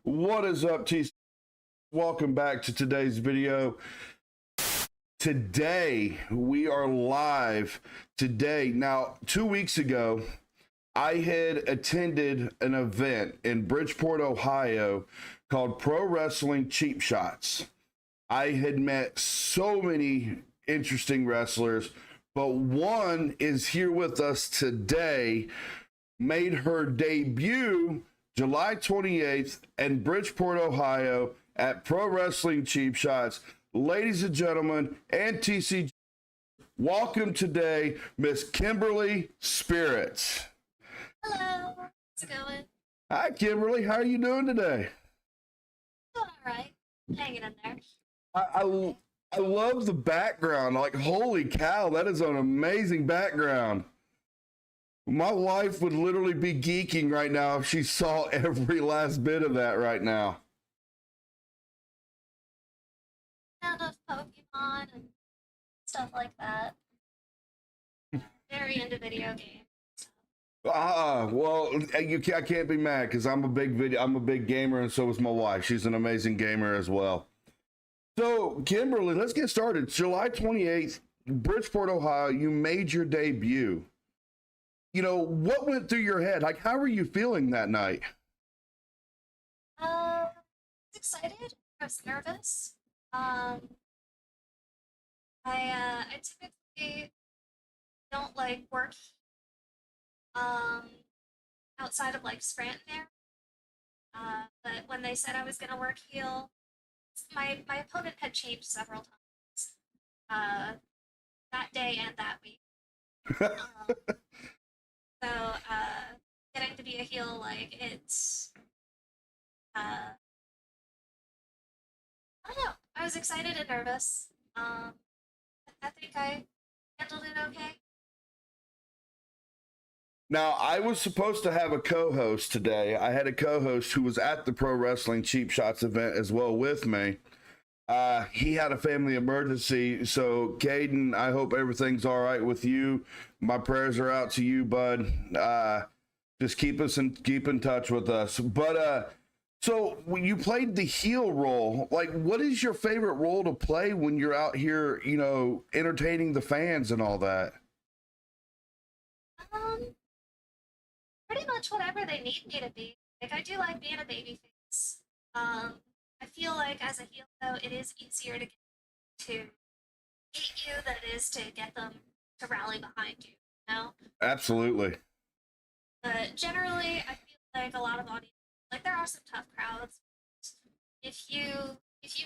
What is up, T? Welcome back to today's video. Today, we are live today. Now, 2 weeks ago, I had attended an event in Bridgeport, Ohio called Pro Wrestling Cheap Shots. I had met so many interesting wrestlers, but one is here with us today, made her debut July 28th in Bridgeport, Ohio at Pro Wrestling Cheap Shots. Ladies and gentlemen, and TC, welcome today, Miss Kimberley Spirit. Hello, how's it going? Hi, Kimberly. How are you doing today? Doing all right. Hanging in there. I love the background. Like, holy cow, that is an amazing background. My wife would literally be geeking right now if she saw every last bit of that right now. Sound of Pokemon and stuff like that. Very into video games. Well, I can't be mad because I'm a big gamer, and so is my wife. She's an amazing gamer as well. So, Kimberly, let's get started. July 28th, Bridgeport, Ohio, you made your debut. You know, what went through your head? Like, how were you feeling that night? I was excited. I was nervous. I typically don't like work outside of like Scranton there. But when they said I was gonna work heel, my opponent had changed several times. That day and that week. So getting to be a heel, like it's I don't know. I was excited and nervous. I think I handled it okay. Now, I was supposed to have a co-host today. I had a co-host who was at the Pro Wrestling Cheap Shots event as well with me. He had a family emergency, so Caden, I hope everything's all right with you. My prayers are out to you, bud. Just keep in touch with us. But so when you played the heel role, like, what is your favorite role to play when you're out here, you know, entertaining the fans and all that? Pretty much whatever they need me to be. Like, I do like being a babyface. I feel like as a heel, though, it is easier to get to hate you than it is to get them to rally behind you, you know? Absolutely. But generally, I feel like a lot of audience, like, there are some tough crowds. If you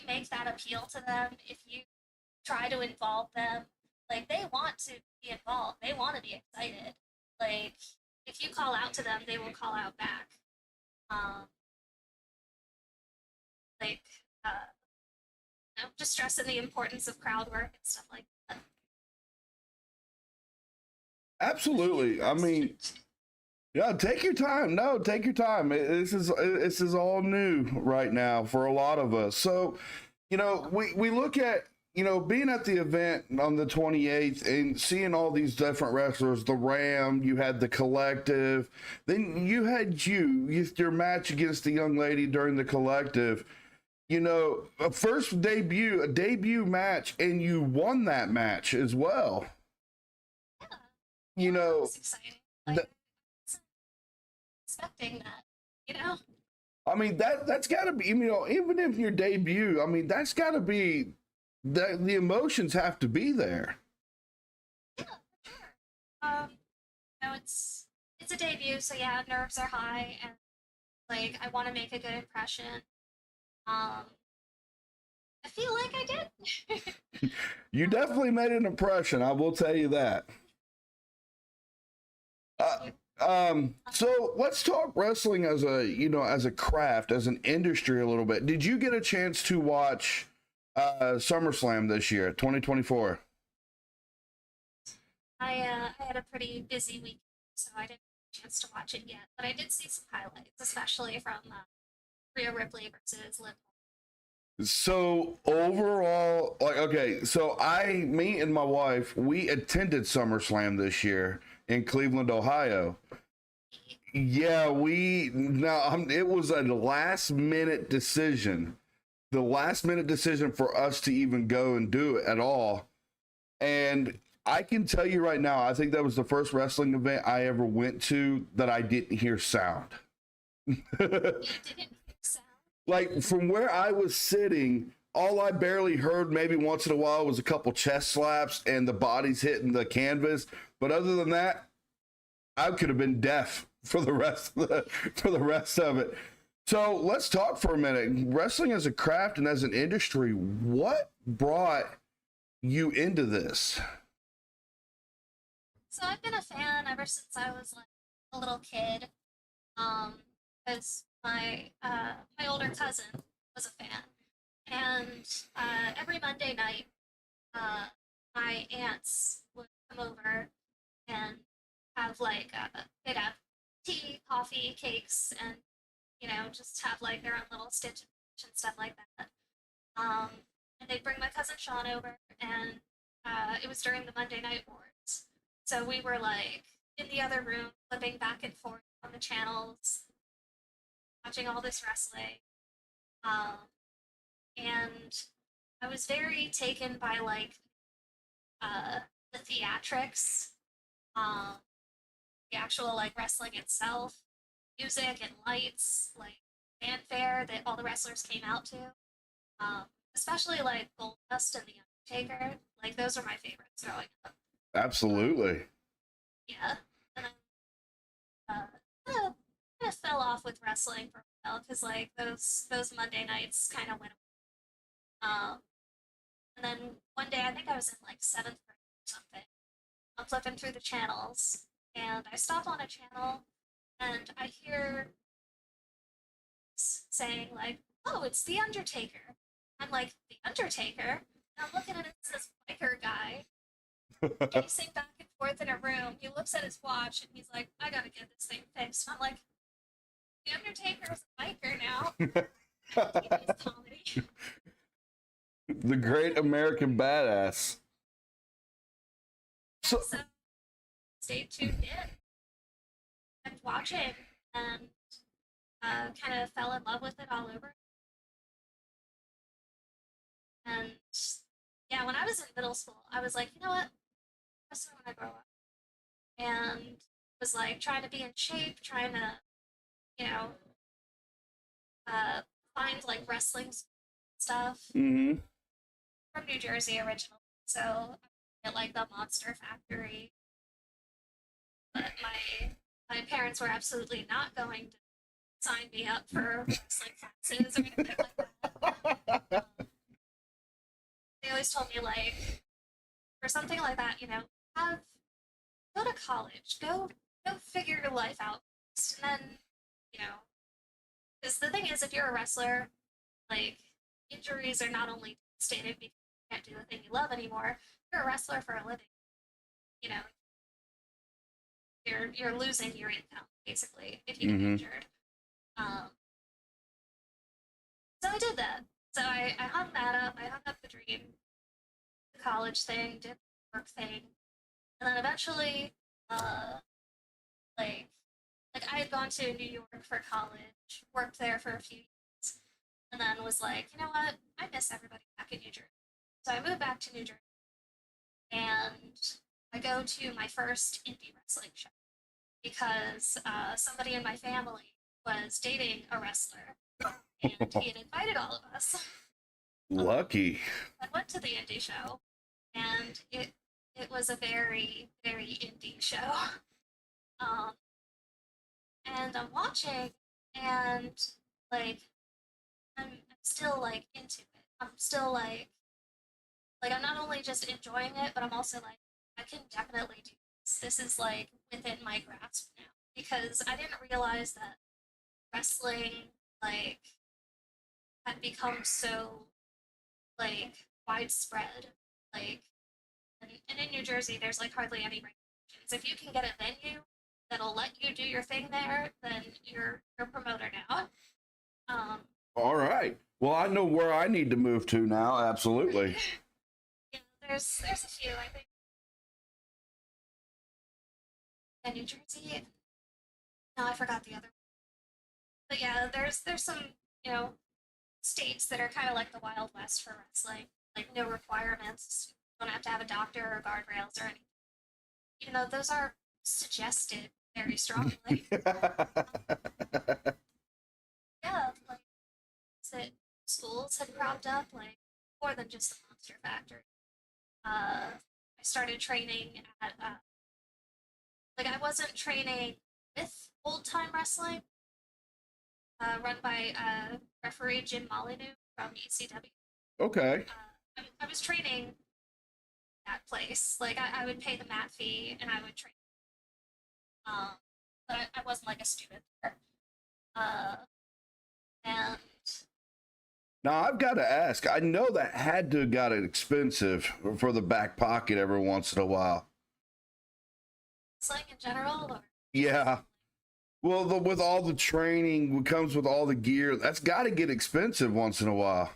make that appeal to them, if you try to involve them, like, they want to be involved. They want to be excited. Like, if you call out to them, they will call out back. You know, just stressing the importance of crowd work and stuff like that. Absolutely. I mean, yeah, take your time. No, take your time. This is all new right now for a lot of us. So, you know, we look at, you know, being at the event on the 28th and seeing all these different wrestlers, the Ram, you had the Collective, then you had your match against the young lady during the Collective. You know, a debut match, and you won that match as well. Yeah. You know, It was exciting. Like, I wasn't expecting that, you know? I mean, that's got to be, you know, even if your debut, I mean, that's got to be, the emotions have to be there. Yeah, for sure. You know, it's a debut, so yeah, nerves are high, and like I want to make a good impression. I feel like I did. You definitely made an impression, I will tell you that. So let's talk wrestling as a craft, as an industry a little bit. Did you get a chance to watch SummerSlam this year, 2024? I had a pretty busy week, so I didn't get a chance to watch it yet. But I did see some highlights, especially from Rhea Ripley versus Liv. So overall, like, okay, so me and my wife, we attended SummerSlam this year in Cleveland, Ohio. Yeah, it was a last minute decision. The last minute decision for us to even go and do it at all. And I can tell you right now, I think that was the first wrestling event I ever went to that I didn't hear sound. You didn't hear sound? Like from where I was sitting, all I barely heard maybe once in a while was a couple chest slaps and the bodies hitting the canvas. But other than that, I could have been deaf for the rest of it. So let's talk for a minute. Wrestling as a craft and as an industry, what brought you into this? So I've been a fan ever since I was like a little kid. Because my older cousin was a fan, and every Monday night, uh, my aunts would come over and have like they'd have tea, coffee, cakes, and just have like their own little stitch and stuff like that. Um, and they'd bring my cousin Sean over, and it was during the Monday Night Wars, so we were like in the other room flipping back and forth on the channels, watching all this wrestling. Um, and I was very taken by like the theatrics, um, the actual like wrestling itself, music and lights, like fanfare that all the wrestlers came out to. Especially like Goldust and the Undertaker. Like those are my favorites growing up. Absolutely. Yeah, and then kind of fell off with wrestling for a while because like those Monday nights kind of went. Um, and then one day I think I was in like seventh grade or something. I'm flipping through the channels and I stop on a channel and I hear saying like, "Oh, it's the Undertaker." I'm like, "The Undertaker?" And I'm looking at it, it's this biker guy pacing back and forth in a room. He looks at his watch and he's like, "I gotta get this thing fixed." And I'm like, "The Undertaker's a biker now." TV's comedy. The great American badass. So, So stay tuned in and watching and kind of fell in love with it all over. And yeah, when I was in middle school, I was like, you know what? That's what I want to grow up. And was like trying to be in shape, trying to, you know, uh, find like wrestling stuff. mm-hmm. From New Jersey originally, so I at like the Monster Factory. But my parents were absolutely not going to sign me up for wrestling classes or anything like that. They always told me like for something like that, have go to college, go figure your life out, and then you know, because the thing is, if you're a wrestler, like injuries are not only devastating because you can't do the thing you love anymore. You're a wrestler for a living. You know, you're losing your income basically if you get Mm-hmm. injured. Um, so I did that. So I hung that up. I hung up the dream, the college thing, did the work thing, and then eventually, uh, like like I had gone to New York for college, worked there for a few years, and then was like, you know what? I miss everybody back in New Jersey. So I moved back to New Jersey, and I go to my first indie wrestling show because somebody in my family was dating a wrestler, and he had invited all of us. Lucky. I went to the indie show, and it was a very very indie show. Um, and I'm watching, and like I'm still like into it. I'm still like I'm not only just enjoying it, but I'm also like I can definitely do this. This is like within my grasp now because I didn't realize that wrestling like had become so like widespread. Like and in New Jersey, there's like hardly any regulations. If you can get a venue that'll let you do your thing there, then you're a promoter now. Um, All right. Well, I know where I need to move to now. Absolutely. yeah, there's a few I think in New Jersey. No, I forgot the other. But yeah, there's some you know states that are kind of like the Wild West for wrestling, like no requirements. You don't have to have a doctor or guardrails or anything. Even though those are suggested very strongly. Yeah, like that schools had cropped up like more than just the Monster Factory. I started training at like I wasn't training with old time wrestling, run by referee Jim Molyneux from ECW. Okay. I was training that place. Like I would pay the mat fee and I would train. Um, but I wasn't like a student there. Uh, and Now I've got to ask. I know that had to have got it expensive for the back pocket every once in a while. wrestling in general, or Yeah. Well, with all the training, what comes with all the gear, that's got to get expensive once in a while.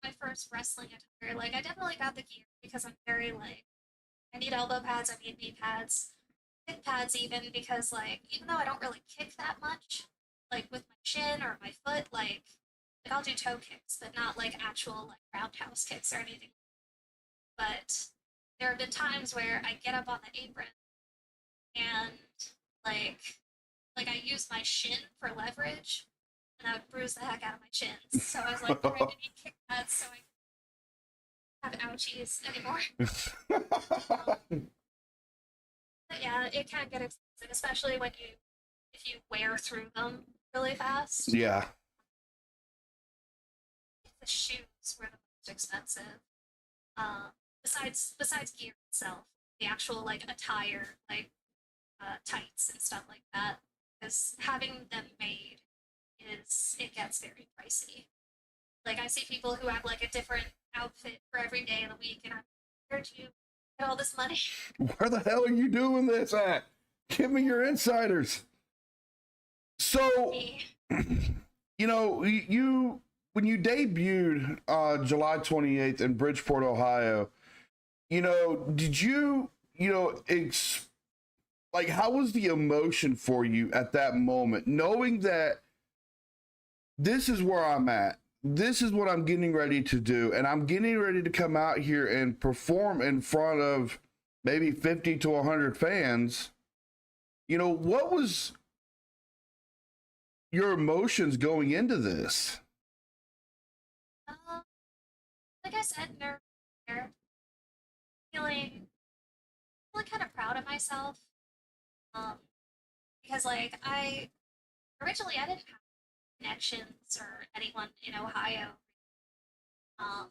my first wrestling attire, like I definitely got the gear because I'm very like I need elbow pads, I need knee pads, kick pads even because like even though I don't really kick that much, like with my shin or my foot, like I'll do toe kicks, but not like actual like roundhouse kicks or anything. But there have been times where I get up on the apron and like I use my shin for leverage and I would bruise the heck out of my shins. So I was like, all right, I need kick pads so I have ouchies anymore. But yeah, it can get expensive, especially when if you wear through them really fast. Yeah. The shoes were the most expensive. Besides gear itself, the actual like attire, like tights and stuff like that, because having them made it gets very pricey. Like I see people who have like a different outfit for every day of the week, and I'm where do you get all this money? Where the hell are you doing this at? Give me your insiders. So, you know, you when you debuted July 28th in Bridgeport, Ohio, you know, did you, you know, like how was the emotion for you at that moment, knowing that this is where I'm at? This is what I'm getting ready to do, and I'm getting ready to come out here and perform in front of maybe 50 to 100 fans. You know, what was your emotions going into this? Uh, like I said, nerve, feeling feeling kind of proud of myself. Um, because like I didn't have connections or anyone in Ohio. Um,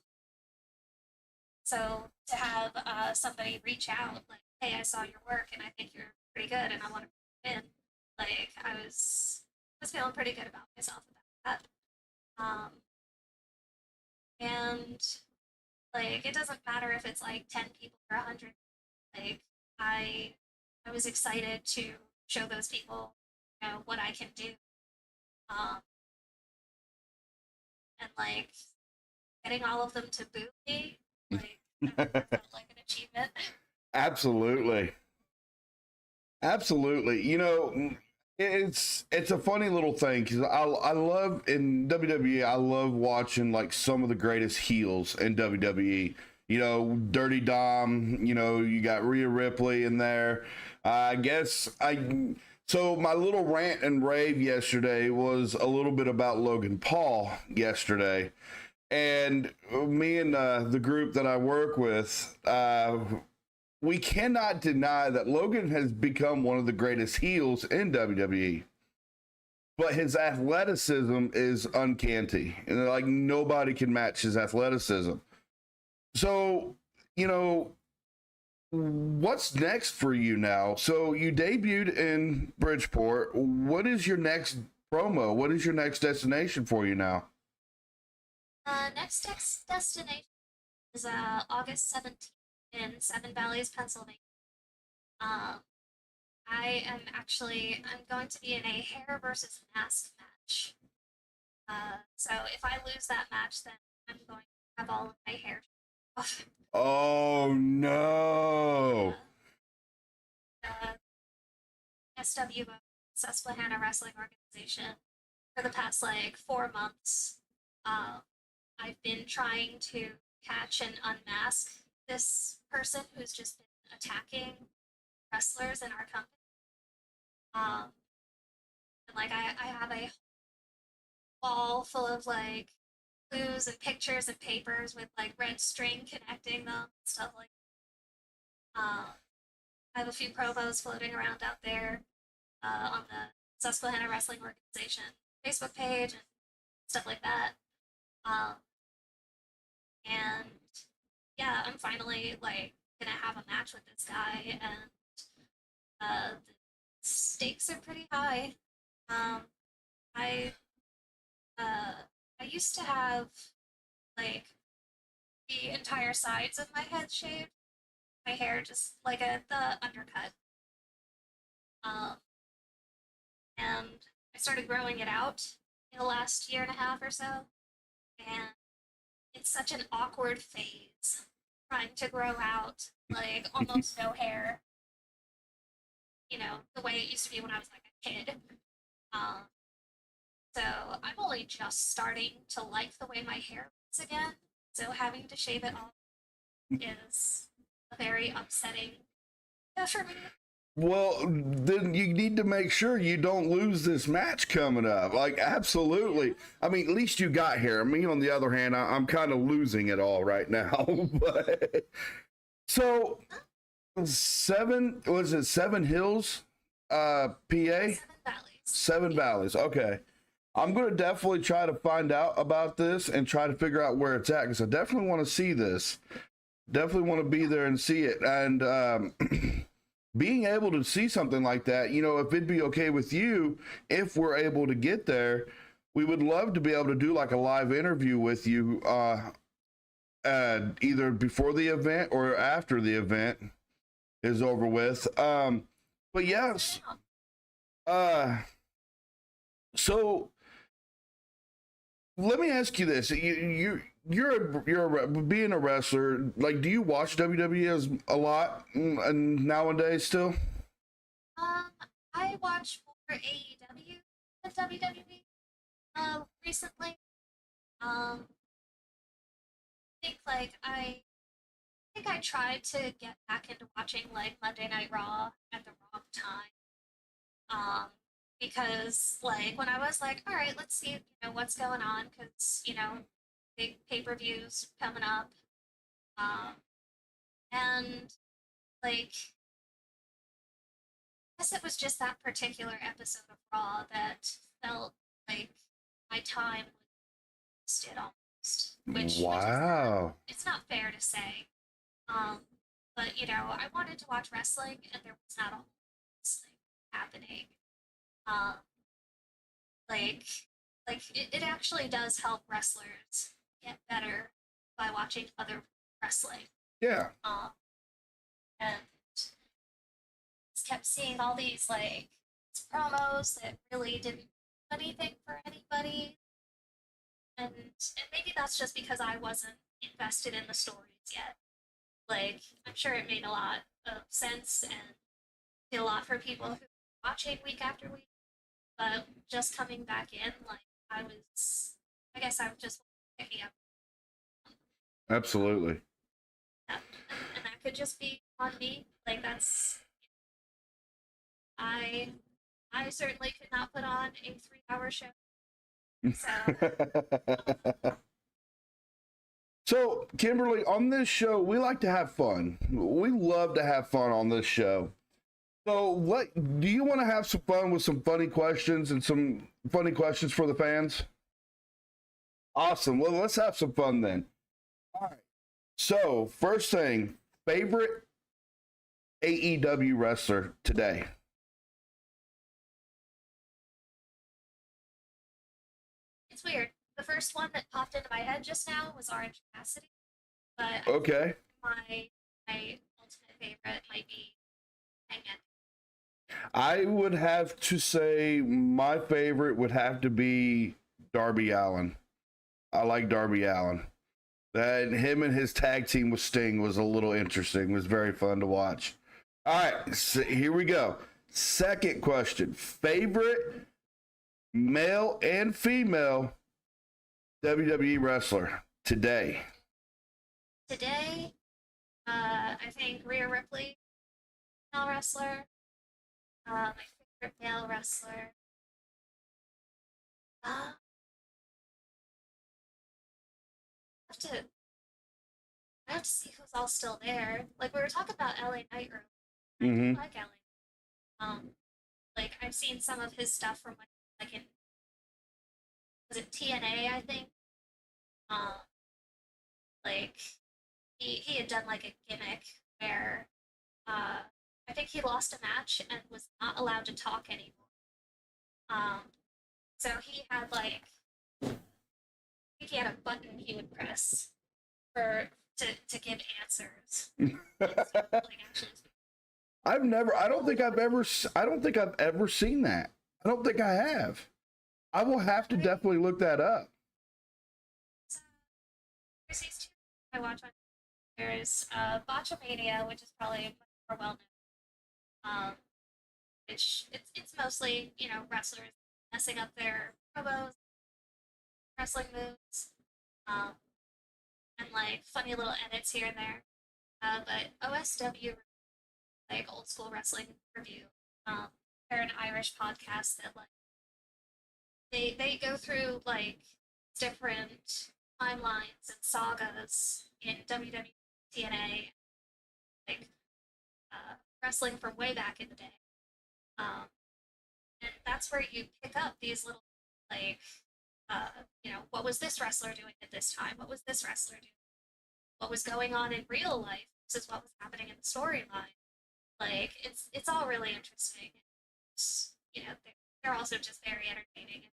so to have somebody reach out like, "Hey, I saw your work and I think you're pretty good and I want to bring you in," like I was feeling pretty good about myself about that. And like it doesn't matter if it's like 10 people or 100. Like I I was excited to show those people, what I can do. Um, and like getting all of them to boo me, like that felt like an achievement. Absolutely. Absolutely. You know, it's a funny little thing because I love in WWE. I love watching like some of the greatest heels in WWE. You know, Dirty Dom. You know, you got Rhea Ripley in there. I guess I. So my little rant and rave yesterday was a little bit about Logan Paul yesterday, and me and the group that I work with, we cannot deny that Logan has become one of the greatest heels in WWE. But his athleticism is uncanny. And like nobody can match his athleticism. So, you know, what's next for you now? So you debuted in Bridgeport. What is your next promo? What is your next destination for you now? Next destination is August 17th in Seven Valleys, Pennsylvania. Um, I'm going to be in a hair versus mask match. So if I lose that match, then I'm going to have all of my hair off. Oh no. the SWO, Susquehanna Wrestling Organization, for the past like 4 months. I've been trying to catch and unmask this person who's just been attacking wrestlers in our company. And like I have a wall full of like clues and pictures and papers with like red string connecting them and stuff like that. I have a few promos floating around out there on the Susquehanna Wrestling Organization Facebook page and stuff like that. Um, and yeah, I'm finally like gonna have a match with this guy, and the stakes are pretty high. Um, I I used to have like the entire sides of my head shaved, my hair just like the undercut. Um, and I started growing it out in the last year and a half or so, and it's such an awkward phase trying to grow out like almost no hair, the way it used to be when I was like a kid. Um, so I'm only just starting to like the way my hair looks again. So having to shave it off is a very upsetting for me. Well, then you need to make sure you don't lose this match coming up. Like, absolutely. I mean, at least you got here. Me, on the other hand, I'm kind of losing it all right now. But so, Seven Hills, PA? Seven Valleys. Seven Valleys. Okay. I'm going to definitely try to find out about this and try to figure out where it's at, because I definitely want to see this. Definitely want to be there and see it. And being able to see something like that, if it'd be okay with you, if we're able to get there, we would love to be able to do like a live interview with you, either before the event or after the event is over with. But yes, so let me ask you this: you're being a wrestler. Like, do you watch WWE a lot and nowadays still? I watch more AEW than WWE. Recently. I think I tried to get back into watching like Monday Night Raw at the wrong time. Because like when I was like, all right, let's see, what's going on, because big pay-per-views coming up, and like I guess it was just that particular episode of Raw that felt like my time was wasted almost, Wow. it's not fair to say. But I wanted to watch wrestling, and there was not a whole wrestling happening. Um, like, it actually does help wrestlers get better by watching other wrestling. Yeah. And just kept seeing all these like promos that really didn't do anything for anybody, and maybe that's just because I wasn't invested in the stories yet. Like, I'm sure it made a lot of sense and did a lot for people who were watching week after week, but just coming back in, like, I guess I was just picking up. Absolutely. And that could just be on me. Like, I certainly could not put on a 3-hour show. So, So, Kimberly, on this show, we like to have fun. We love to have fun on this show. So, what do you want to have some fun with some funny questions and some funny questions for the fans? Awesome. Well, let's have some fun then. All right. So, first thing, favorite AEW wrestler today? it's weird. The first one that popped into my head just now was Orange Cassidy, but Okay. my ultimate favorite might be Hangman. I would have to say my favorite would have to be Darby Allin. I like Darby Allin. That him and his tag team with Sting was a little interesting. It was very fun to watch. All right, so here we go. Second question: favorite male and female WWE wrestler today? Today, I think Rhea Ripley, male wrestler. My favorite male wrestler. Uh, I have to I have to see who's all still there. Like we were talking about LA Knight earlier. I do Mm-hmm. like LA. Like I've seen some of his stuff from like in was it TNA I think. Um, like he had done like a gimmick where uh I think he lost a match and was not allowed to talk anymore. Um, so he had like I think he had a button he would press for to give answers. Like actually I don't think I've ever seen that. I don't think I have. I will have to definitely look that up. so there's these two I watch on. There's Botchamania, which is probably much more well known. Which it's mostly wrestlers messing up their promos, wrestling moves, um, and like funny little edits here and there. But OSW, like old school wrestling review, um, they're an Irish podcast that like they go through like different timelines and sagas in WWE, TNA, like wrestling from way back in the day. Um, and that's where you pick up these little like what was this wrestler doing at this time? What was this wrestler doing? What was going on in real life versus what was happening in the storyline? Like it's all really interesting. It's, they're also just very entertaining.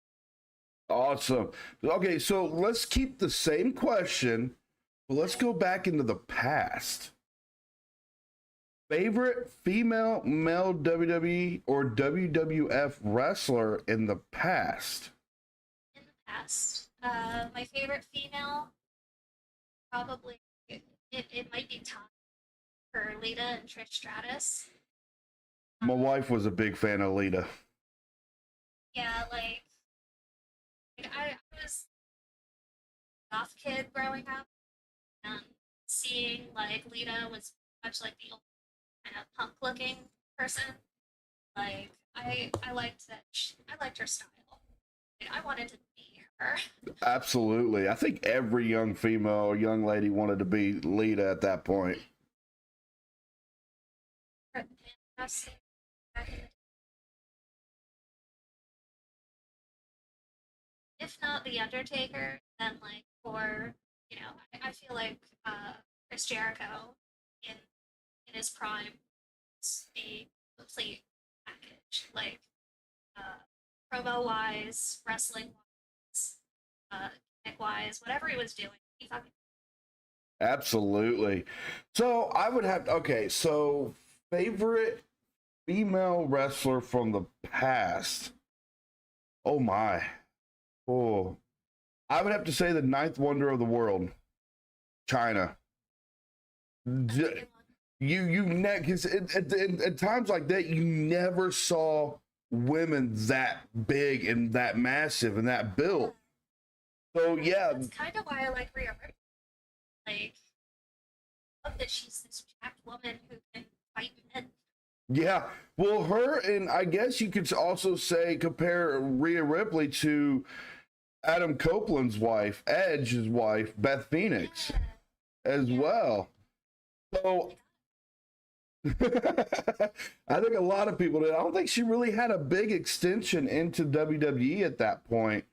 Awesome. Okay, so let's keep the same question, but let's go back into the past. Favorite female male WWE or WWF wrestler in the past? In the past, my favorite female probably it might be Tom for Lita and Trish Stratus. My wife was a big fan of Lita. Yeah, like I was a goth kid growing up, and seeing like Lita was much like the old kind of punk looking person. Like I liked that I liked her style. Like, I wanted to be her. Absolutely. I think every young female, young lady wanted to be Lita at that point. I've seen back in the if not the Undertaker, then like for I feel like Chris Jericho in his prime is the complete package. Like promo wise, wrestling wise, gimmick wise, whatever he was doing, he fucking Absolutely. So I would have, okay, so favorite female wrestler from the past. Oh my. Oh, I would have to say the ninth wonder of the world, China. good one. Because at times like that, you never saw women that big and that massive and that built. So yeah, That's kind of why I like Rhea Ripley. Like, I love that she's this jacked woman who can fight men. yeah. Well, her and I guess you could also say compare Rhea Ripley to Adam Copeland's wife, Edge's wife, Beth Phoenix, Yeah, as yeah. well. So I think a lot of people did. I don't think she really had a big extension into WWE at that point.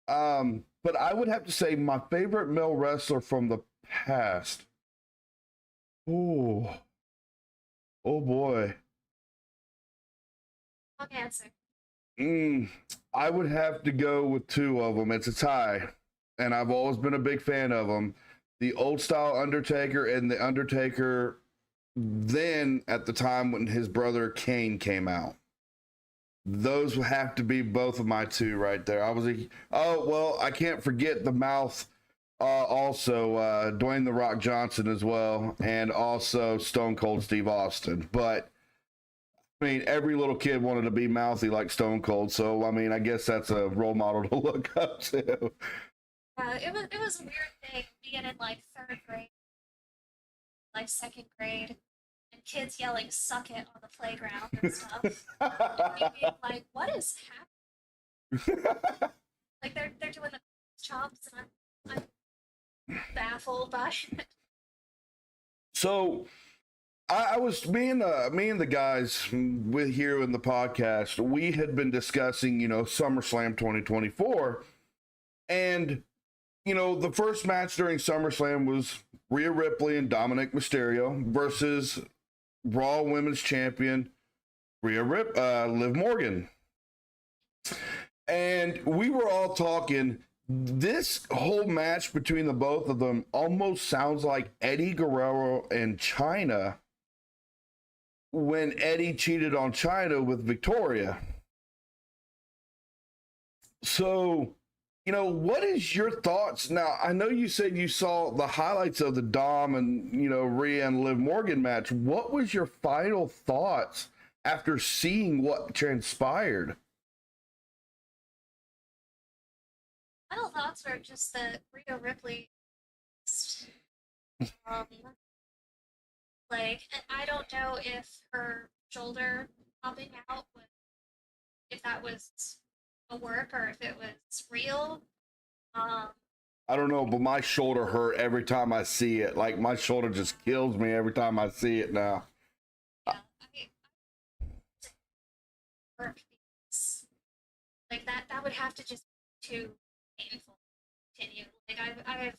But I would have to say my favorite male wrestler from the past. Oh, oh boy. Wrong answer. Mm, I would have to go with two of them. It's a tie, and I've always been a big fan of them. The old style Undertaker and the Undertaker then at the time when his brother Kane came out. Those would have to be both of my two right there. I can't forget the mouth Also, Dwayne the Rock Johnson as well, and also Stone Cold Steve Austin. But I mean, every little kid wanted to be mouthy like Stone Cold, so I mean, I guess that's a role model to look up to. It was a weird thing being in like third grade, like second grade, and kids yelling "suck it" on the playground and stuff, and me being like, "What is happening?" Like they're doing the chops, and I'm baffled by it. So I was me and the guys with here in the podcast. We had been discussing, SummerSlam 2024, and the first match during SummerSlam was Rhea Ripley and Dominic Mysterio versus Raw Women's Champion Liv Morgan, and we were all talking. This whole match between the both of them almost sounds like Eddie Guerrero and China when Eddie cheated on China with Victoria. So, what is your thoughts? Now, I know you said you saw the highlights of the Dom and, Rhea and Liv Morgan match. What was your final thoughts after seeing what transpired? Final thoughts were just that Rhea Ripley, um, and I don't know if her shoulder popping out was, if that was a work or if it was real. Um, I don't know, but my shoulder hurt every time I see it. Like, my shoulder just kills me every time I see it now. yeah, I work because like that would have to just be too painful to continue. Like I've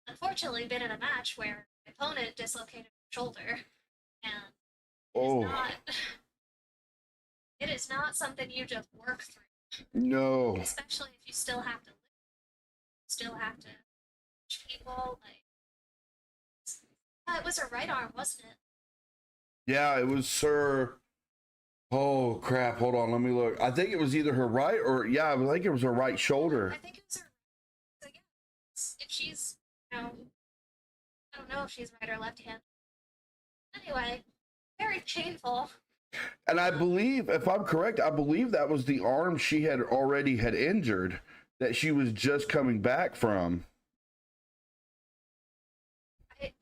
unfortunately been in a match where my opponent dislocated her shoulder, and it is Oh, not it is not something you just work through, no. especially if you still have to live, still have to reach people. Like, it was her right arm, wasn't it? Yeah, it was her. Oh, crap. Hold on. Let me look. I think it was either her right or, yeah, I think it was her right shoulder. I think it was her. So yeah, if she's, I don't know if she's right or left hand. Anyway, very painful. And I Um, believe, if I'm correct, I believe that was the arm she had already had injured that she was just coming back from. I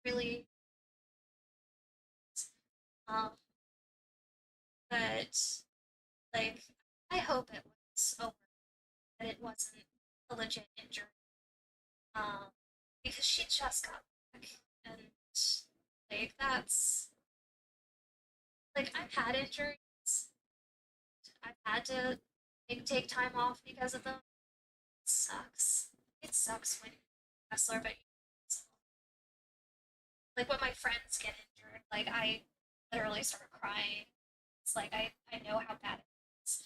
really, um, but like, I hope it was over, that it wasn't a legit injury. Um, because she just got back, and like that's like I've had injuries. I've had to take time off because of them. It sucks. It sucks when you're a wrestler, but like when my friends get injured, like I literally start crying. It's like I know how bad it is.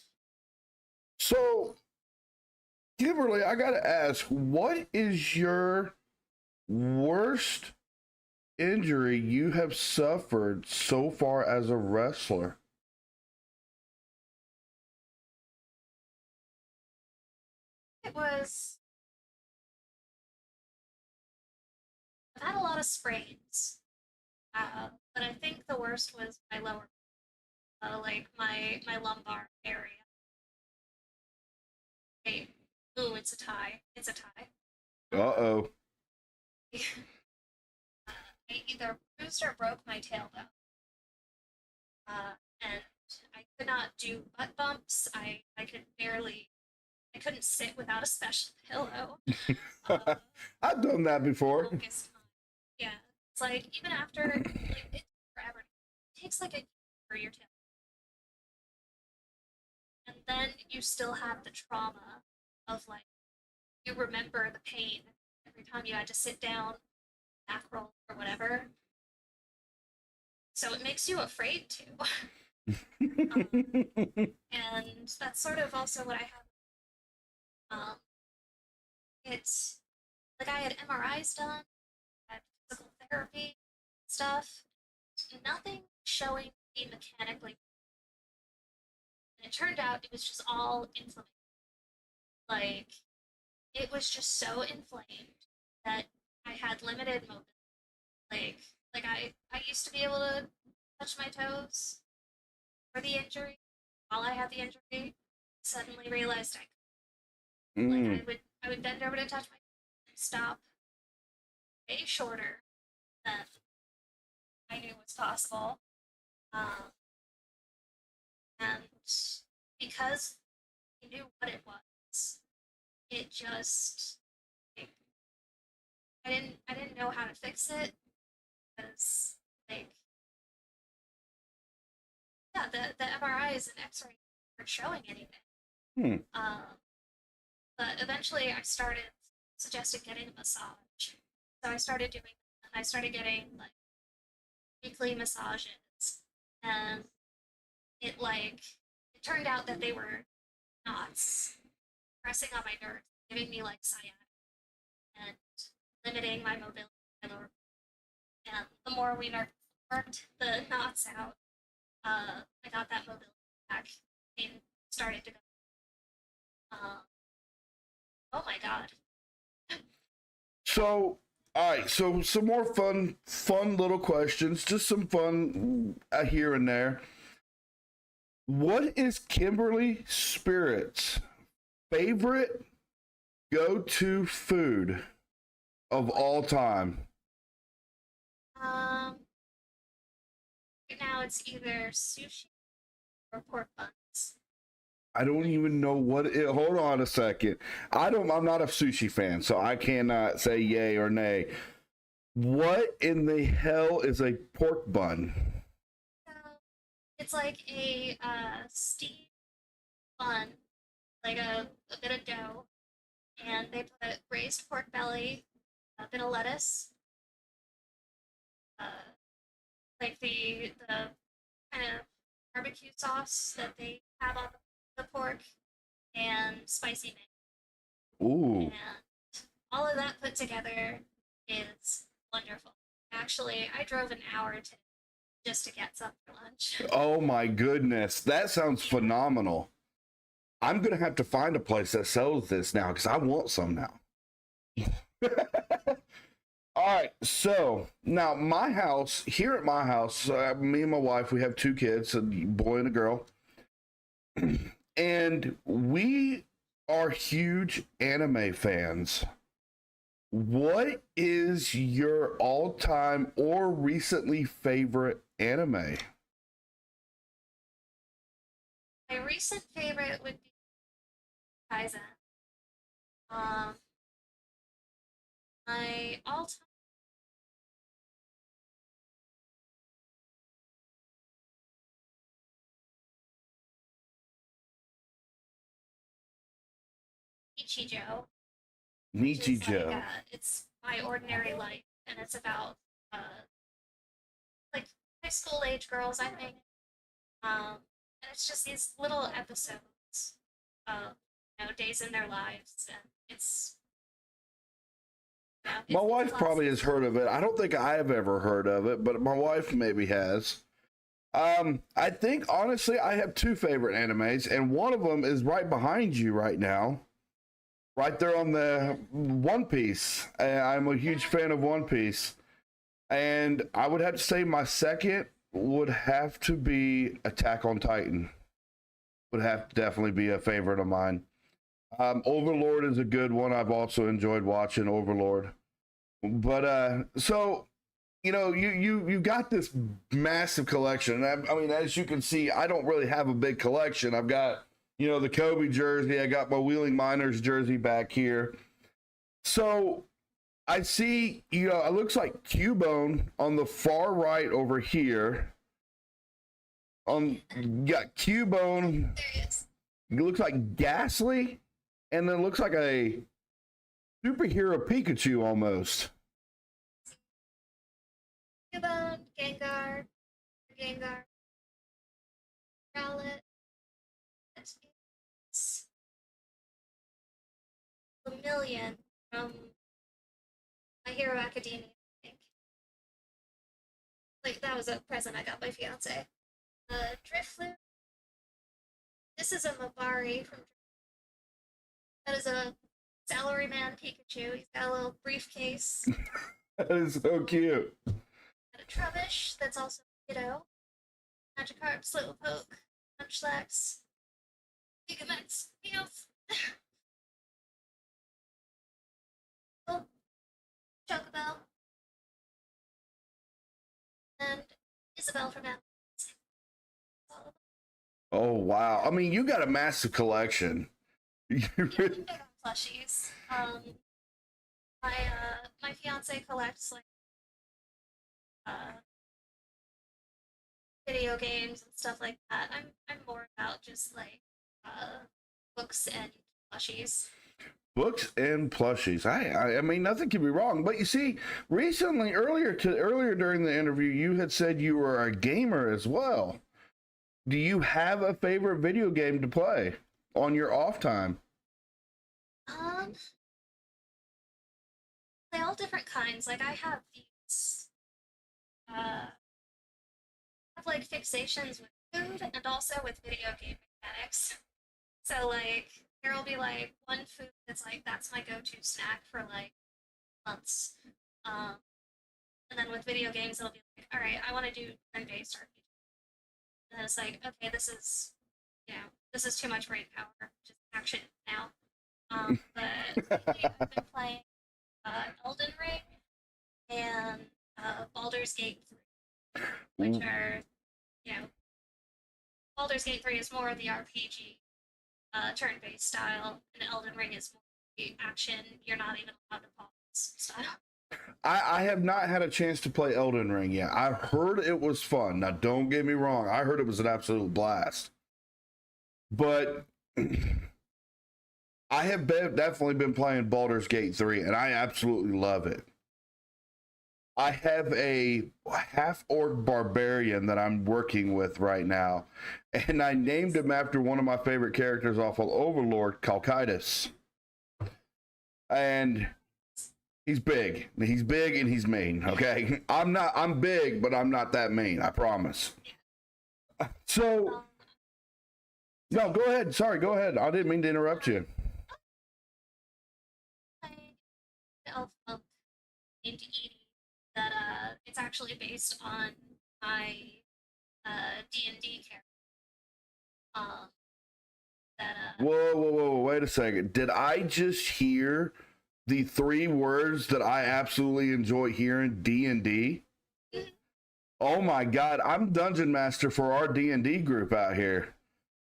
So, Kimberly, I got to ask, what is your worst injury you have suffered so far as a wrestler? It was. I've had a lot of sprains, but I think the worst was my lower, like my lumbar area. Hey, ooh, it's a tie. It's a tie. Uh-oh. I either bruised or broke my tailbone, and I could not do butt bumps. I could barely. I couldn't sit without a special pillow. I've done that before. Longest time. Yeah, it's like even after like it takes forever. It takes like a year for your tail, and then you still have the trauma of like you remember the pain every time you had to sit down, back roll or whatever. So it makes you afraid to. And that's sort of also what I have. Um, it's like I had MRIs done, I had physical therapy stuff, nothing showing me mechanically. And it turned out it was just all inflammation. Like it was just so inflamed that I had limited mobility. Like I used to be able to touch my toes for the injury. While I had the injury, suddenly realized I could. Like Mm. I would bend over to touch my toes and stop way shorter than I knew was possible. Um, and because I knew what it was, it just like, I didn't know how to fix it because like yeah, the MRIs and X-rays weren't showing anything. Hmm. Um, but eventually I started suggesting getting a massage. So I started doing that, and I started getting like weekly massages, and it turned out that they were knots pressing on my nerves, giving me like sciatica and limiting my mobility. And the more we worked the knots out, I got that mobility back and started to go. Uh, oh my god. So, all right. So, some more fun little questions. Just some fun here and there. What is Kimberly Spirit's favorite go-to food of all time? Right now it's either sushi or pork buns. I don't even know what it. Hold on a second. I'm not a sushi fan, so I cannot say yay or nay. What in the hell is a pork bun? So it's like a steamed bun, like a bit of dough, and they put a braised pork belly, a bit of lettuce, uh, like the kind of barbecue sauce that they have on the pork, and spicy mayo. Ooh. And all of that put together is wonderful. Actually, I drove an hour to just to get some for lunch. Oh my goodness. That sounds phenomenal. I'm going to have to find a place that sells this now because I want some now. All right. So now my house, here at my house, me and my wife, we have two kids, a boy and a girl. And we are huge anime fans. What is your all-time or recently favorite anime? My recent favorite would be Kaizen. Um, my all-time Ichijo, which is like Nichijou. it's my ordinary life, and it's about like high school age girls, I think. And it's just these little episodes of days in their lives, and it's My it's wife probably classic. has heard of it. I don't think I have ever heard of it, but my wife maybe has. I think honestly, I have two favorite animes, and one of them is right behind you right now, right there on the One Piece. I'm a huge fan of One Piece, and I would have to say my second would have to be Attack on Titan. Would have to definitely be a favorite of mine. Overlord is a good one. I've also enjoyed watching Overlord. But so you got this massive collection. I mean, as you can see, I don't really have a big collection. I've got the Kobe jersey. I got my Wheeling Miners jersey back here. So I see it looks like Cubone on the far right over here. You got Cubone. There he is. It looks like Ghastly, and then it looks like a superhero Pikachu almost. Cubone, Gengar, Rowlet. It's a million from My Hero Academia, I think. Like, that was a present I got my fiance. Drifloon. This is a Mabari from. That is a Salaryman Pikachu. He's got a little briefcase. That is so cute. Got a Trubbish that's also Kiddo. Magikarp, Slowpoke, Munchlax, Gigamax, Meowth. Oh, Chocobell, and Isabel from Atlas. Oh wow! I mean, you got a massive collection. Yeah, I'm big on plushies. My fiance collects like uh video games and stuff like that. I'm more about just like books and plushies. Books and plushies. I mean, nothing can be wrong. But you see, recently, earlier during the interview, you had said you were a gamer as well. Do you have a favorite video game to play on your off time? Um, they all different kinds. Like I have these have like fixations with food and also with video game mechanics. So like there'll be like one food that's like that's my go-to snack for like months. Um, and then with video games it'll be like, all right, I want to do turn-based RPG. And then it's like, okay, this is too much brain power. Just action now. But lately I've been playing Elden Ring and Baldur's Gate 3, which are, you know, Baldur's Gate 3 is more of the RPG turn-based style, and Elden Ring is more the action, you're not even allowed to pause style. I have not had a chance to play Elden Ring yet. I heard it was fun. Now, don't get me wrong. I heard it was an absolute blast. But I have definitely been playing Baldur's Gate 3, and I absolutely love it. I have a half-orc barbarian that I'm working with right now, and I named him after one of my favorite characters off of Overlord, Calcitus. And he's big. He's big and he's mean, okay? I'm big, but I'm not that mean, I promise. So, no, go ahead. Sorry, go ahead. I didn't mean to interrupt you. Elf monk named Edie that it's actually based on my D&D character. That Whoa, wait a second. Did I just hear the three words that I absolutely enjoy hearing, D&D? Oh my God, I'm dungeon master for our D&D group out here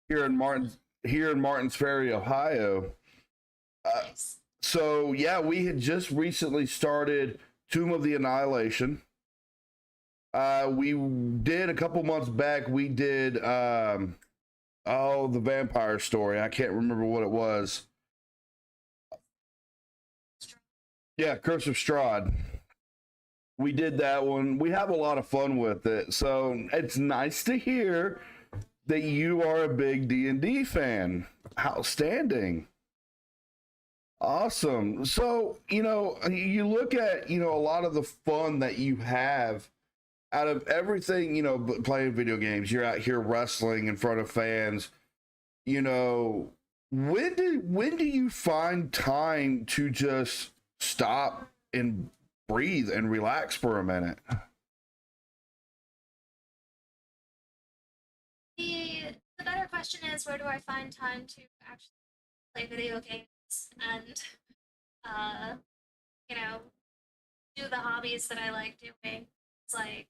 in Martins Ferry, Ohio. nice. So yeah, we had just recently started Tomb of the Annihilation. We did a couple months back. We did the vampire story. I can't remember what it was. Yeah, Curse of Strahd. We did that one. We have a lot of fun with it. So it's nice to hear that you are a big D&D fan. Outstanding. Awesome. So, you look at, a lot of the fun that you have out of everything, playing video games. You're out here wrestling in front of fans. When do you find time to just stop and breathe and relax for a minute? The better question is, where do I find time to actually play video games and do the hobbies that I like doing? It's like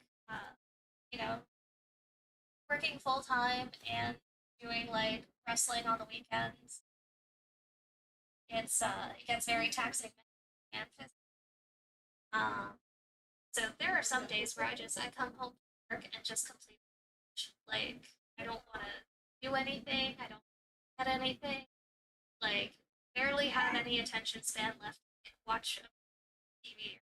working full time and doing like wrestling on the weekends. It gets very taxing and physically. So there are some days where I come home from work and just completely like I don't want to do anything. I don't get anything. Like barely have any attention span left to watch TV.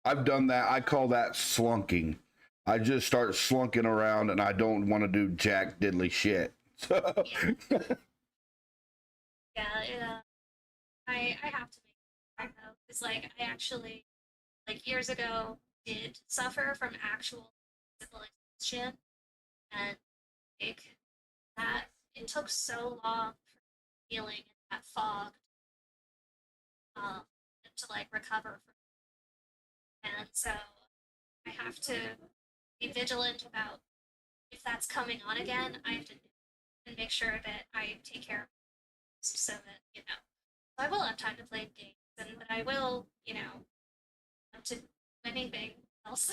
I've done that. I call that slunking. I just start slunking around and I don't want to do jack diddly shit. So. Yeah, I have to make time though. It's like I actually like years ago did suffer from actual physical exhaustion and like that it took so long for healing that fog to like recover from. And so I have to be vigilant about if that's coming on again. I have to and make sure that I take care of it so that I will have time to play games and that I will to do anything else.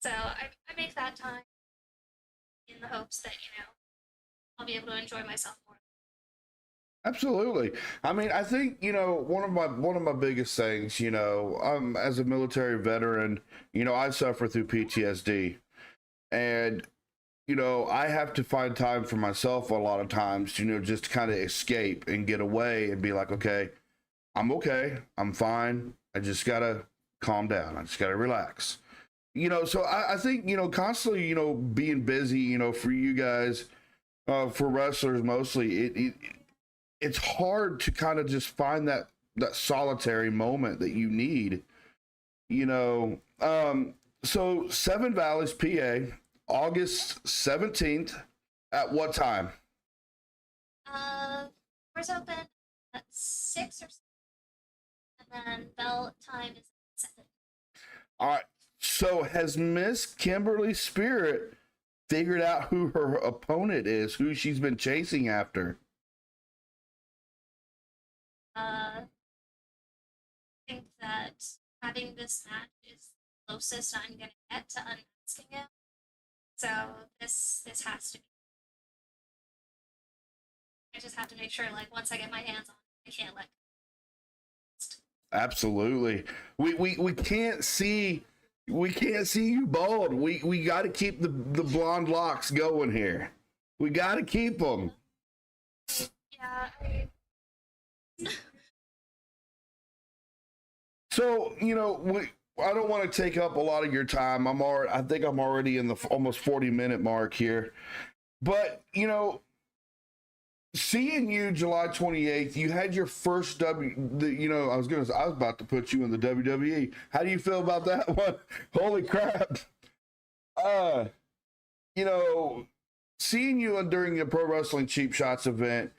So I make that time in the hopes that I'll be able to enjoy myself more. Absolutely. I mean, I think, one of my biggest things, as a military veteran, I suffer through PTSD. And, I have to find time for myself a lot of times, just to kind of escape and get away and be like, okay, I'm fine. I just gotta calm down. I just gotta relax. So I think, constantly, being busy, for you guys, for wrestlers mostly, it's hard to kind of just find that solitary moment that you need, so Seven Valleys, PA, August 17th, at what time? Doors open at 6 or 7, and then bell time is 7. All right. So has Miss Kimberly Spirit figured out who her opponent is, who she's been chasing after? I think that having this match is the closest I'm gonna get to unmasking him. So this has to be. I just have to make sure, like, once I get my hands on it, I can't let go. Absolutely. We can't see you bald. We got to keep the blonde locks going here. We got to keep them. Yeah. So, I don't want to take up a lot of your time. I think I'm already in the almost 40-minute mark here. But, seeing you July 28th, you had your first I was about to put you in the WWE. How do you feel about that one? Holy crap. Seeing you during the Pro Wrestling Cheap Shots event,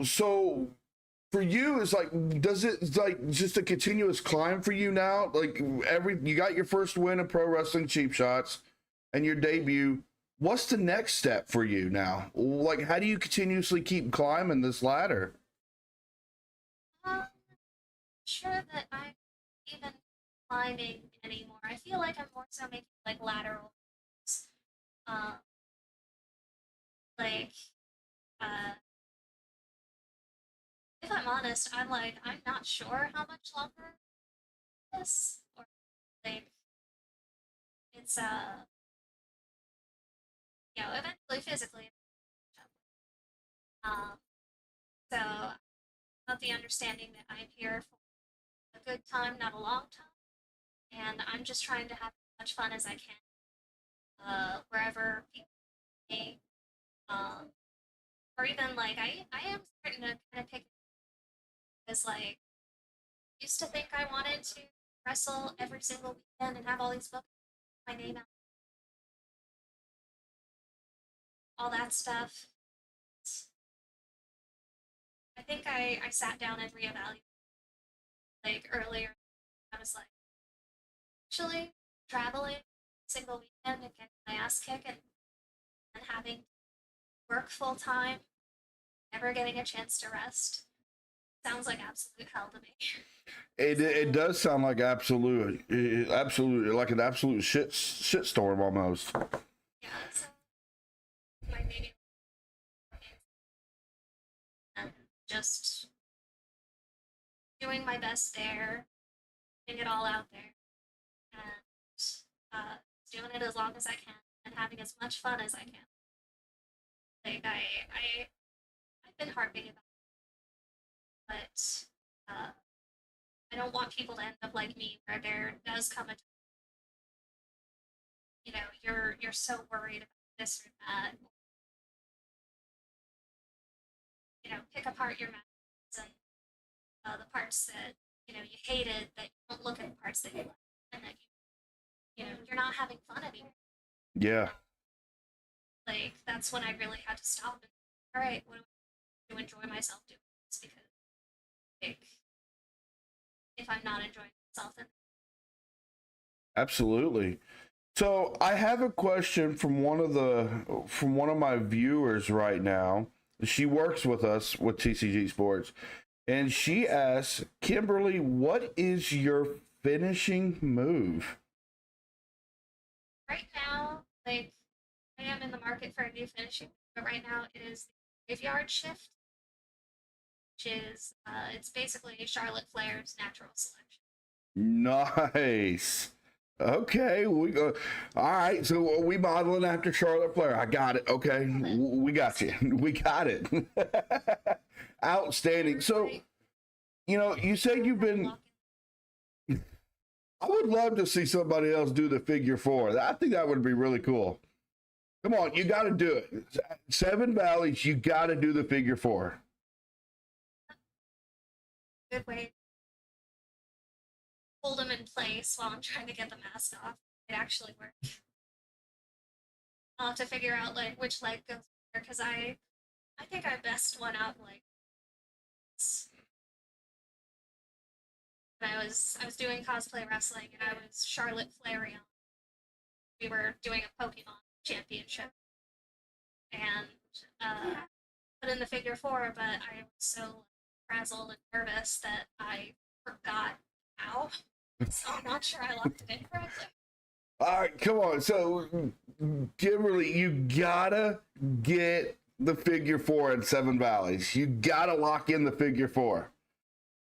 so for you, it's like just a continuous climb for you now? Like you got your first win in Pro Wrestling Cheap Shots and your debut. What's the next step for you now? Like, how do you continuously keep climbing this ladder? Sure that I'm even climbing anymore. I feel like I'm more so making like lateral moves. Um, like, if I'm honest, I'm not sure how much longer this or like it's eventually physically. Um, so have the understanding that I'm here for a good time, not a long time, and I'm just trying to have as much fun as I can, wherever people may, um, or even like I am starting to kind of pick because like used to think I wanted to wrestle every single weekend and have all these books, my name out, all that stuff. I think I sat down and reevaluated like earlier. I was like, actually, traveling single weekend and getting my ass kicked and having to work full time, never getting a chance to rest, sounds like absolute hell to me. It does sound like absolutely like an absolute shit storm almost. Yeah, so like maybe and just doing my best there, getting it all out there, and doing it as long as I can and having as much fun as I can. Like I've been harping about it, but I don't want people to end up like me, where there does come a you're so worried about this or that. Pick apart your methods and the parts that you hated, that you don't look at the parts that you like, and that you're not having fun anymore. Yeah. Like that's when I really had to stop and all right, what do I do to enjoy myself doing it's because like, if I'm not enjoying myself, then Absolutely. So I have a question from one of my viewers right now. She works with us with TCG Sports, and she asks, Kimberly, what is your finishing move? right now, like I am in the market for a new finishing, but right now it is the graveyard shift, which is it's basically Charlotte Flair's natural selection. Nice. Okay, we go. All right, so we modeling after Charlotte Flair. I got it. Okay, we got you. We got it. Outstanding. So, Like, you said you've been. I would love to see somebody else do the figure four. I think that would be really cool. Come on, you got to do it. Seven Valleys, you got to do the figure four. good way to hold them in place while I'm trying to get the mask off. It actually worked. I'll have to figure out like which leg goes where because I think I best one out like when I was doing cosplay wrestling and I was Charlotte Flairion. We were doing a Pokemon championship and put in the figure four, but I was so frazzled and nervous that I forgot how. So I'm not sure I locked it in correctly. All right, come on. So, Kimberly, you gotta get the figure four at Seven Valleys. You gotta lock in the figure four.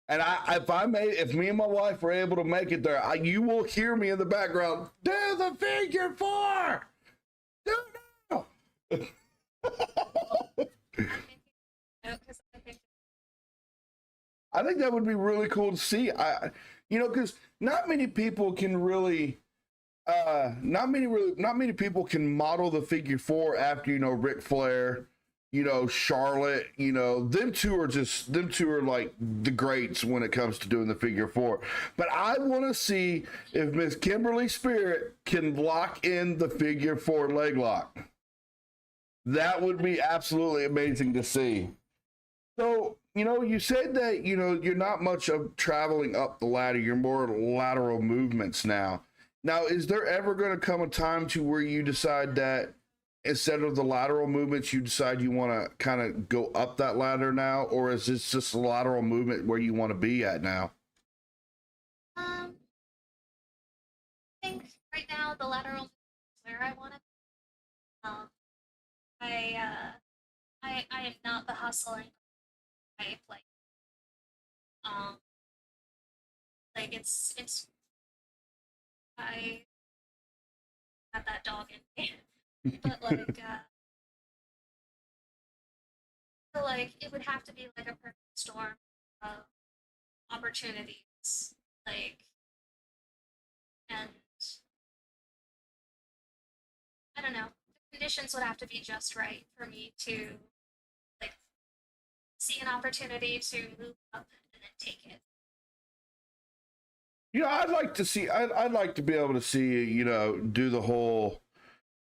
And if me and my wife were able to make it there, you will hear me in the background. Do the figure four. Do now. I think that would be really cool to see. Because not many people can really. Not many people can model the figure four after Ric Flair, Charlotte. Them two are like the greats when it comes to doing the figure four. But I want to see if Miss Kimberley Spirit can lock in the figure four leg lock. That would be absolutely amazing to see. So, you said that you're not much of traveling up the ladder. You're more lateral movements now. Now, is there ever going to come a time to where you decide that instead of the lateral movements, you decide you want to kind of go up that ladder now? Or is this just a lateral movement where you want to be at now? I think right now the lateral is where I want to be. I am not the hustling type. Um, like it's I have that dog in me. But I feel like it would have to be like a perfect storm of opportunities, like, and I don't know, the conditions would have to be just right for me to like see an opportunity to move up and then take it. I'd like to see. I'd like to be able to see do the whole.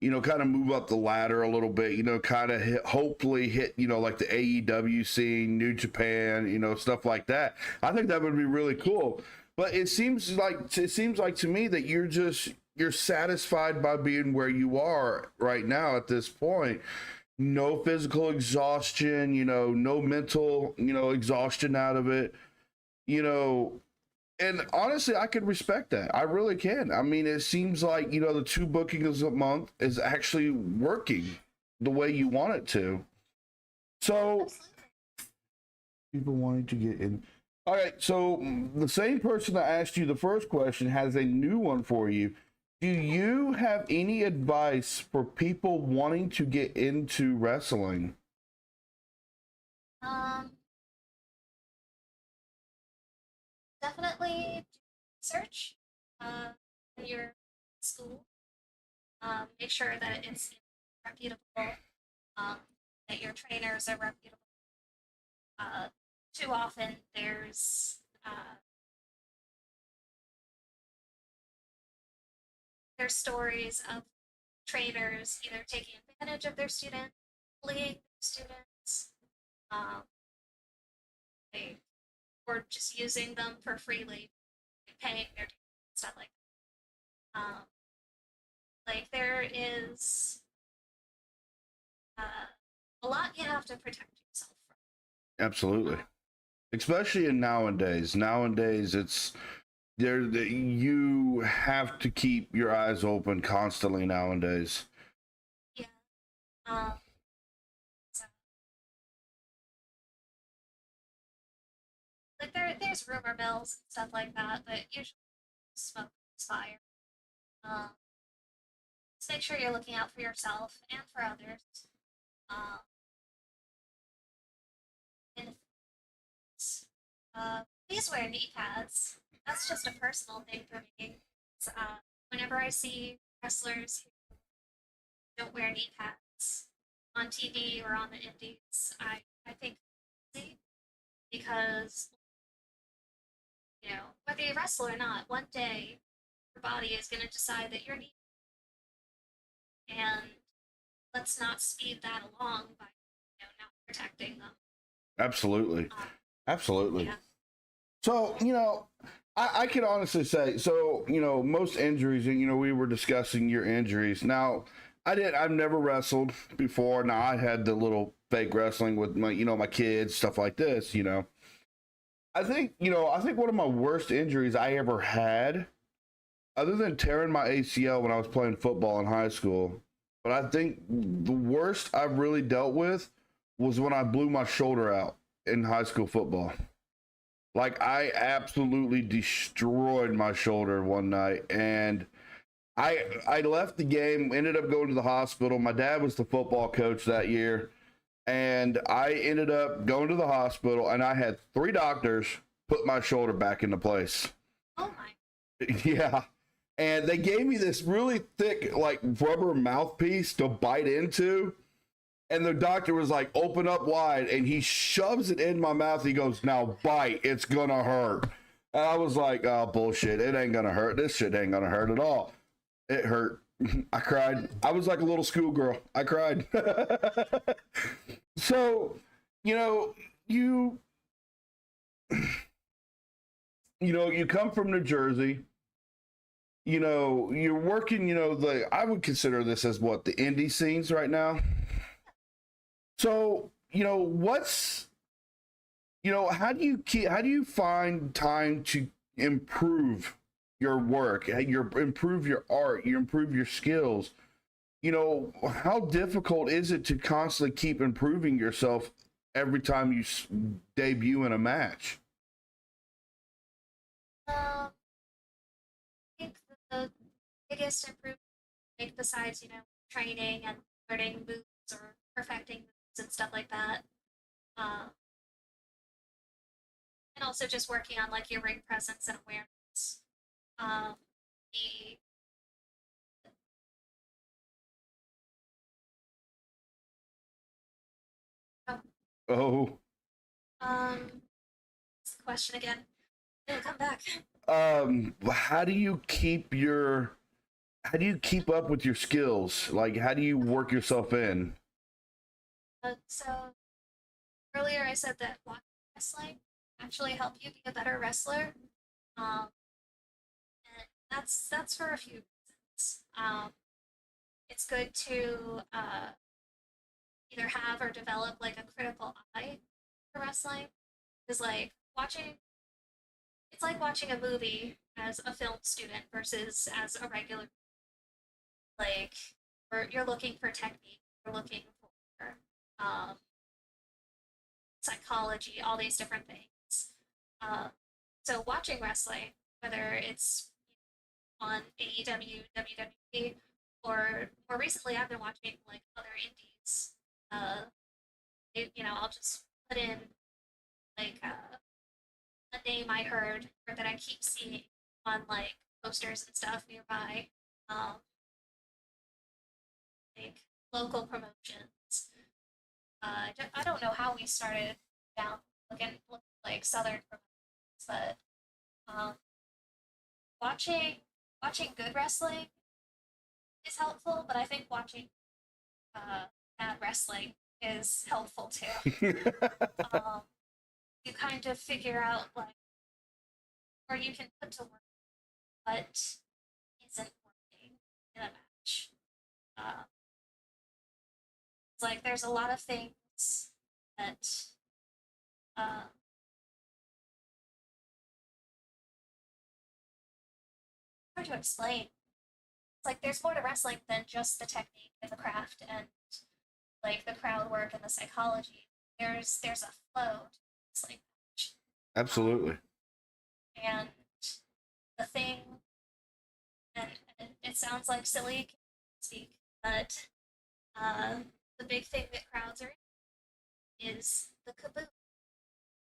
Kind of move up the ladder a little bit, kind of hopefully hit, like the AEW scene, New Japan, stuff like that. I think that would be really cool. But it seems like to me that you're satisfied by being where you are right now at this point. No physical exhaustion, no mental, exhaustion out of it. You know, and honestly, I can respect that. I really can. I mean, it seems like, the two bookings a month is actually working the way you want it to. So, Absolutely. people wanting to get in. All right. So, the same person that asked you the first question has a new one for you. Do you have any advice for people wanting to get into wrestling? Um, Definitely do research in your school. Make sure that it's reputable, um, that your trainers are reputable. Uh, Too often there's stories of trainers either taking advantage of their students, bullying their students, um, or just using them for free labor, paying their dues, stuff like that. Like there is a lot you have to protect yourself from. Absolutely. Especially in nowadays. Nowadays, it's there. You have to keep your eyes open constantly nowadays. Yeah. Um, so, like there's rumor mills and stuff like that, but usually smoke is fire. Um, just make sure you're looking out for yourself and for others. Um, and please wear knee pads. That's just a personal thing for me. Whenever I see wrestlers who don't wear knee pads on TV or on the indies, I think crazy because whether you wrestle or not, one day your body is going to decide that you're knee, and let's not speed that along by not protecting them. Absolutely. Absolutely. Yeah. So, I can honestly say, so, most injuries, and, we were discussing your injuries. Now, I've never wrestled before. Now, I had the little fake wrestling with my kids, stuff like this, I think one of my worst injuries I ever had, other than tearing my ACL when I was playing football in high school, but I think the worst I've really dealt with was when I blew my shoulder out in high school football. Like, I absolutely destroyed my shoulder one night, and I left the game, ended up going to the hospital. My dad was the football coach that year, and I ended up going to the hospital, and I had 3 doctors put my shoulder back into place. Oh my. Yeah. And they gave me this really thick, like, rubber mouthpiece to bite into. And the doctor was like, open up wide. And he shoves it in my mouth. He goes, now bite. It's going to hurt. And I was like, oh, bullshit. It ain't going to hurt. This shit ain't going to hurt at all. It hurt. I cried. I was like a little schoolgirl. I cried. So, you come from New Jersey. You're working, I would consider this as what, the indie scenes right now. So, how do you find time to improve your work, improve your art, improve your skills? How difficult is it to constantly keep improving yourself every time you debut in a match? I think the biggest improvement, besides training and learning moves or perfecting moves and stuff like that, and also just working on like your ring presence and awareness. The Oh, what's the question again? It'll come back. how do you keep up with your skills? Like, how do you work yourself in? So earlier I said that watching wrestling actually help you be a better wrestler. And that's for a few reasons. It's good to either have or develop like a critical eye for wrestling. Because it's like watching a movie as a film student versus as a regular, like, where you're looking for technique, you're looking for psychology, all these different things. So watching wrestling, whether it's on AEW, WWE, or more recently, I've been watching like other indies. I'll just put in like a name I heard or that I keep seeing on like posters and stuff nearby. Like local promotions. I don't know how we started down looking like Southern promotions, but watching good wrestling is helpful. But I think watching bad wrestling is helpful too. you kind of figure out like, or you can put to work what isn't working in a match. It's like there's a lot of things that uh, hard to explain. It's like there's more to wrestling than just the technique and the craft and like the crowd work and the psychology. There's a flow to this like match. Absolutely. And the thing, and it sounds like silly speak, but the big thing that crowds are in is the kaboom.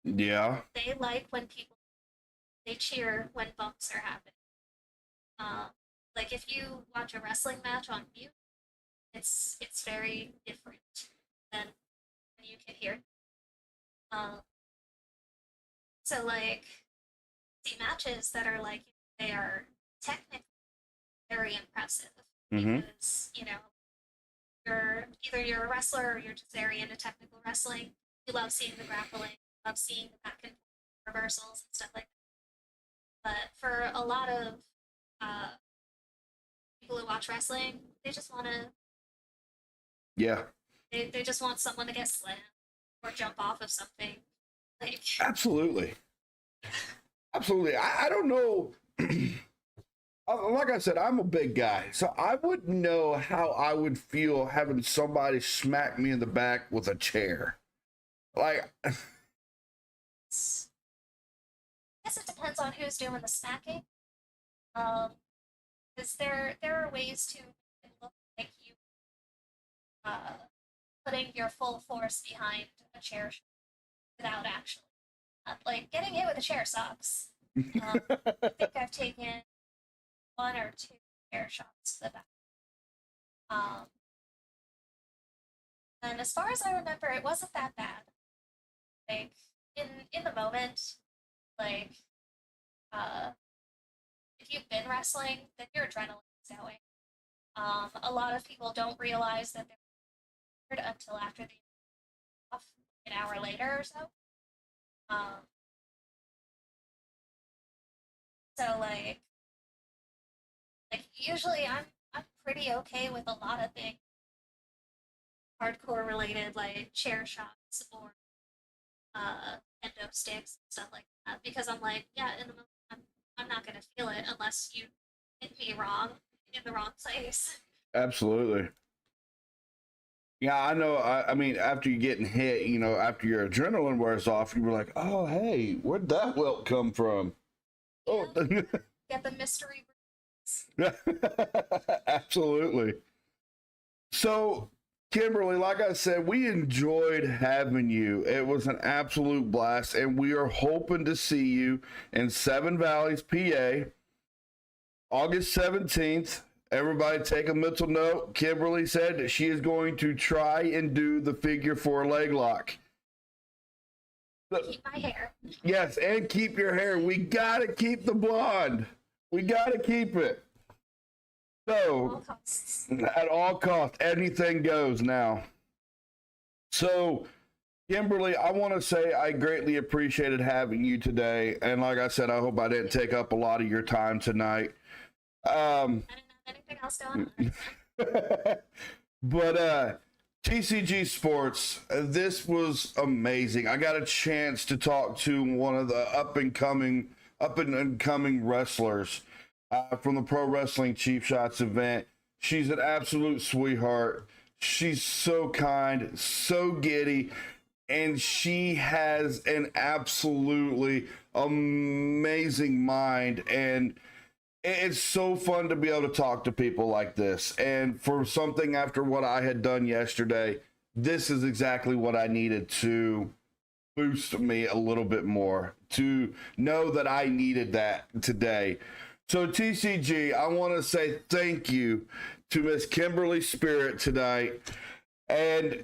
Yeah. They like when people they cheer when bumps are happening. Like if you watch a wrestling match on mute, it's very different than when you can hear. Um, so like see matches that are like they are technically very impressive Mm-hmm. because you're a wrestler or you're just very into technical wrestling. You love seeing the grappling, you love seeing the back and forth reversals and stuff like that. But for a lot of uh, people who watch wrestling, they just want to Yeah. they just want someone to get slammed or jump off of something. Like Absolutely. Absolutely. I don't know. Like I said, I'm a big guy, so I wouldn't know how I would feel having somebody smack me in the back with a chair. Like, it's, I guess it depends on who's doing the smacking. Because there are ways to make it look like you uh, putting your full force behind a chair without actually like getting hit with a chair sucks. I think I've taken one or two chair shots to the back. Um, and as far as I remember, it wasn't that bad. Like in the moment, like uh, if you've been wrestling, then your adrenaline's going. A lot of people don't realize that they're hurt until after the off, an hour later or so. Um, so like usually I'm pretty okay with a lot of big hardcore related like chair shots or endo sticks and stuff like that because I'm like yeah in the moment I'm not gonna feel it unless you hit me wrong in the wrong place. absolutely. Yeah, I know. I mean, after you getting hit, after your adrenaline wears off, you were like, oh, hey, where'd that welt come from? Oh, Yeah, get the mystery. absolutely. So, Kimberly, like I said, we enjoyed having you. It was an absolute blast, and we are hoping to see you in Seven Valleys, PA, August 17th. Everybody take a mental note. Kimberly said that she is going to try and do the figure 4 leg lock. Keep my hair. Yes, and keep your hair. We got to keep the blonde. We got to keep it. So, at all costs, anything goes now. So, Kimberly, I want to say I greatly appreciated having you today. And like I said, I hope I didn't take up a lot of your time tonight. I didn't have anything else going on. But TCG Sports, this was amazing. I got a chance to talk to one of the up and coming wrestlers from the Pro Wrestling Cheap Shots event. She's an absolute sweetheart. She's so kind, so giddy, and she has an absolutely amazing mind. And it's so fun to be able to talk to people like this. And for something after what I had done yesterday, this is exactly what I needed to boost me a little bit more, to know that I needed that today. So TCG, I want to say thank you to Miss Kimberley Spirit tonight. And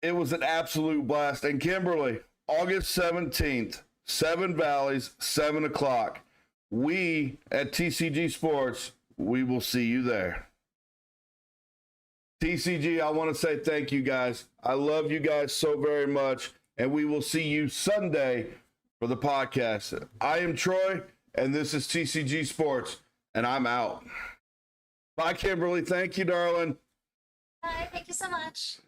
it was an absolute blast. And Kimberly, August 17th, Seven Valleys, 7 o'clock. We at TCG Sports, we will see you there. TCG, I want to say thank you guys. I love you guys so very much. and we will see you Sunday for the podcast. I am Troy, and this is TCG Sports, and I'm out. Bye, Kimberly. Thank you, darling. Bye. Thank you so much.